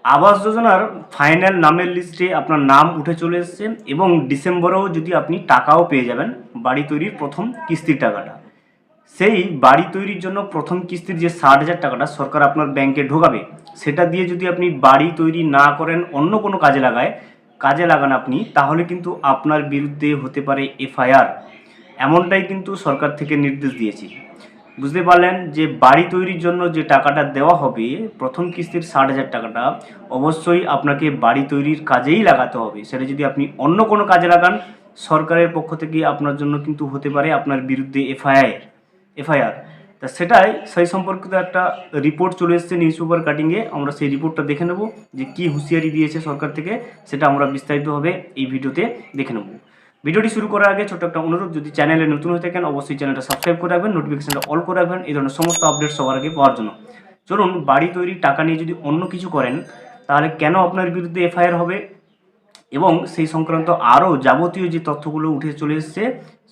আবাস যোজনার ফাইনাল নামের লিস্টে আপনার নাম উঠে চলে এসেছে এবং ডিসেম্বরেও যদি আপনি টাকাও পেয়ে যাবেন বাড়ি তৈরির প্রথম কিস্তির টাকাটা। সেই বাড়ি তৈরির জন্য প্রথম কিস্তির যে 60,000 টাকাটা সরকার আপনার ব্যাংকে ঢোকাবে, সেটা দিয়ে যদি আপনি বাড়ি তৈরি না করেন, অন্য কোনো কাজে লাগান আপনি, তাহলে কিন্তু আপনার বিরুদ্ধে হতে পারে এফআইআর। এমনটাই কিন্তু সরকার থেকে নির্দেশ দিয়েছে। বুঝতে পারলেন যে বাড়ি তৈরির জন্য যে টাকাটা দেওয়া হবে প্রথম কিস্তির 60,000 টাকাটা অবশ্যই আপনাকে বাড়ি তৈরির কাজেই লাগাতে হবে। সেটা যদি আপনি অন্য কোনো কাজে লাগান, সরকারের পক্ষ থেকে আপনার জন্য কিন্তু হতে পারে আপনার বিরুদ্ধে এফআইআর। তা সেটাই সেই সম্পর্কিত একটা রিপোর্ট চলে এসেছে নিউজ পেপার কাটিংয়ে। আমরা সেই রিপোর্টটা দেখে নেব যে কী হুঁশিয়ারি দিয়েছে সরকার থেকে, সেটা আমরা বিস্তারিতভাবে এই ভিডিওতে দেখে নেব। ভিডিওটি শুরু করার আগে ছোট্ট একটা অনুরোধ, যদি চ্যানেলে নতুন হয়ে থাকেন অবশ্যই চ্যানেলটা সাবস্ক্রাইব করে রাখবেন, নোটিফিকেশনটা অল করে রাখবেন এই ধরনের সমস্ত আপডেট সবার আগে পাওয়ার জন্য। চলুন, বাড়ি তৈরির টাকা নিয়ে যদি অন্য কিছু করেন তাহলে কেন আপনার বিরুদ্ধে এফআইআর হবে এবং সেই সংক্রান্ত আরও যাবতীয় যে তথ্যগুলো উঠে চলে এসছে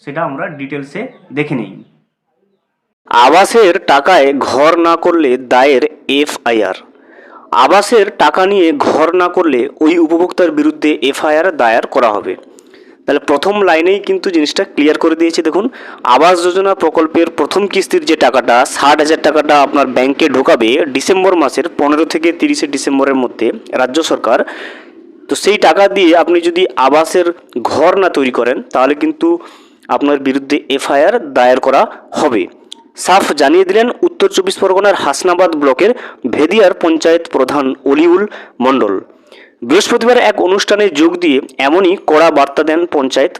সেটা আমরা ডিটেলসে দেখে নিই। আবাসের টাকায় ঘর না করলে দায়ের এফআইআর। আবাসের টাকা নিয়ে ঘর না করলে ওই উপভোক্তার বিরুদ্ধে এফআইআর দায়ের করা হবে। তাহলে প্রথম লাইনেই কিন্তু জিনিসটা ক্লিয়ার করে দিয়েছে। দেখুন, আবাস যোজনা প্রকল্পের প্রথম কিস্তির যে টাকাটা 60,000 টাকাটা আপনার ব্যাংকে ঢোকাবে ডিসেম্বর মাসের 15 থেকে 30 ডিসেম্বরের মধ্যে রাজ্য সরকার। তো সেই টাকা দিয়ে আপনি যদি আবাসের ঘর না তৈরি করেন তাহলে কিন্তু আপনার বিরুদ্ধে এফআইআর দায়ের করা হবে। সাফ জানিয়ে দিলেন উত্তর 24 পরগনার হাসনাবাদ ব্লকের ভেদিয়ার পঞ্চায়েত প্রধান অলিউল মণ্ডল। বৃহস্পতিবার এক অনুষ্ঠানে যোগ দিয়ে এমনই কড়া বার্তা দেন পঞ্চায়েত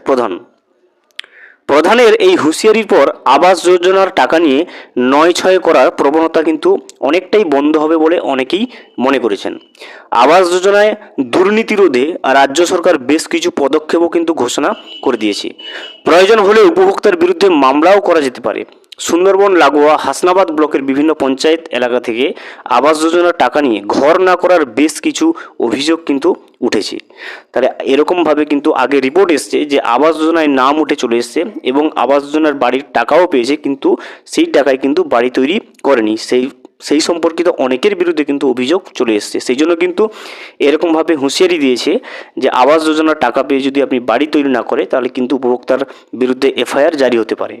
প্রধানের এই হুঁশিয়ারির পর আবাস যোজনার টাকা নিয়ে নয় ছয় করার প্রবণতা কিন্তু অনেকটাই বন্ধ হবে বলে অনেকেই মনে করেছেন। আবাস যোজনায় দুর্নীতি রোধে রাজ্য সরকার বেশ কিছু পদক্ষেপও কিন্তু ঘোষণা করে দিয়েছে। প্রয়োজন হলে উপভোক্তার বিরুদ্ধে মামলাও করা যেতে পারে। সুন্দরবন লাগোয়া হাসনাবাদ ব্লকের বিভিন্ন পঞ্চায়েত এলাকা থেকে আবাস যোজনার টাকা নিয়ে ঘর না করার বেশ কিছু অভিযোগ কিন্তু উঠেছে। তাহলে এরকমভাবে কিন্তু আগে রিপোর্ট এসছে যে আবাস যোজনায় নাম উঠে চলে এসছে এবং আবাস যোজনার বাড়ির টাকাও পেয়েছে, কিন্তু সেই টাকায় কিন্তু বাড়ি তৈরি করেনি। সেই সম্পর্কিত অনেকের বিরুদ্ধে কিন্তু অভিযোগ চলে এসছে। সেই জন্য কিন্তু এরকমভাবে হুঁশিয়ারি দিয়েছে যে আবাস যোজনার টাকা পেয়ে যদি আপনি বাড়ি তৈরি না করে তাহলে কিন্তু উপভোক্তার বিরুদ্ধে এফআইআর জারি হতে পারে।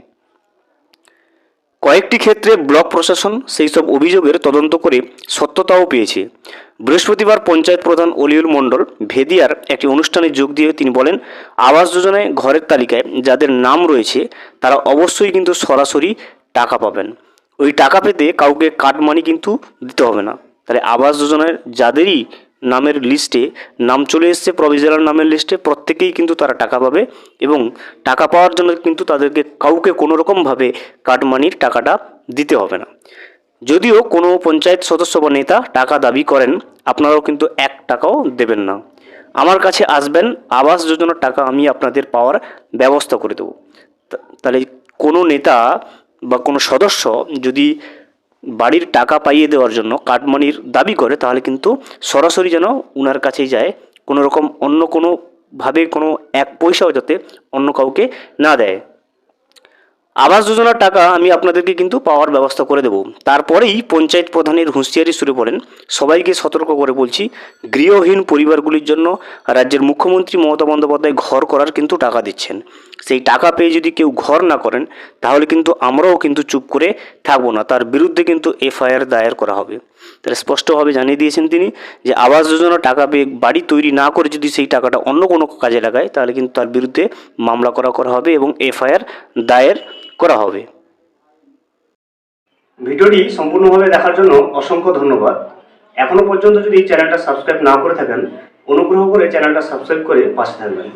কয়েকটি ক্ষেত্রে ব্লক প্রশাসন সেই সব অভিযোগের তদন্ত করে সত্যতাও পেয়েছে। বৃহস্পতিবার পঞ্চায়েত প্রধান অলিউল মণ্ডল ভেদিয়ার একটি অনুষ্ঠানে যোগ দিয়ে তিনি বলেন, আবাস যোজনায় ঘরের তালিকায় যাদের নাম রয়েছে তারা অবশ্যই কিন্তু সরাসরি টাকা পাবেন। ওই টাকা পেতে কাউকে কাটমানি কিন্তু দিতে হবে না। তাহলে আবাস যোজনায় যাদেরই নামের লিস্টে নাম চলে এসছে প্রভিজনাল নামের লিস্টে, প্রত্যেকেই কিন্তু তারা টাকা পাবে এবং টাকা পাওয়ার জন্য কিন্তু তাদেরকে কাউকে কোনো রকমভাবে কাটমানির টাকাটা দিতে হবে না। যদিও কোনো পঞ্চায়েত সদস্য বা নেতা টাকা দাবি করেন, আপনারাও কিন্তু 1 টাকাও দেবেন না। আমার কাছে আসবেন, আবাস যোজনার টাকা আমি আপনাদের পাওয়ার ব্যবস্থা করে দেবো। তাহলে কোনো নেতা বা কোনো সদস্য যদি বাড়ির টাকা পাইয়ে দেওয়ার জন্য কাটমানির দাবি করে তাহলে কিন্তু সরাসরি যেন উনার কাছেই যায়, কোনো রকম অন্য কোনোভাবে কোনো 1 পয়সাও যাতে অন্য কাউকে না দেয়। আবাস যোজনার টাকা আমি আপনাদেরকে কিন্তু পাওয়ার ব্যবস্থা করে দেব। তারপরেই পঞ্চায়েত প্রধানের হুঁশিয়ারি শুরু করেন, সবাইকে সতর্ক করে বলছি, গৃহহীন পরিবারগুলির জন্য রাজ্যের মুখ্যমন্ত্রী মমতা বন্দ্যোপাধ্যায় ঘর করার কিন্তু টাকা দিচ্ছেন। সেই টাকা পেয়ে যদি কেউ ঘর না করেন তাহলে কিন্তু আমরাও কিন্তু চুপ করে থাকবো না, তার বিরুদ্ধে কিন্তু এফআইআর দায়ের করা হবে। তাহলে স্পষ্টভাবে জানিয়ে দিয়েছেন তিনি যে আবাস যোজনার টাকা পেয়ে বাড়ি তৈরি না করে যদি সেই টাকাটা অন্য কোনো কাজে লাগায় তাহলে কিন্তু তার বিরুদ্ধে মামলা করা হবে এবং এফআইআর দায়ের করা হবে। ভিডিওটি সম্পূর্ণভাবে দেখার জন্য অসংখ্য ধন্যবাদ। এখনো পর্যন্ত যদি চ্যানেলটা সাবস্ক্রাইব না করে থাকেন অনুগ্রহ করে চ্যানেলটা সাবস্ক্রাইব করে পাশে থাকবেন।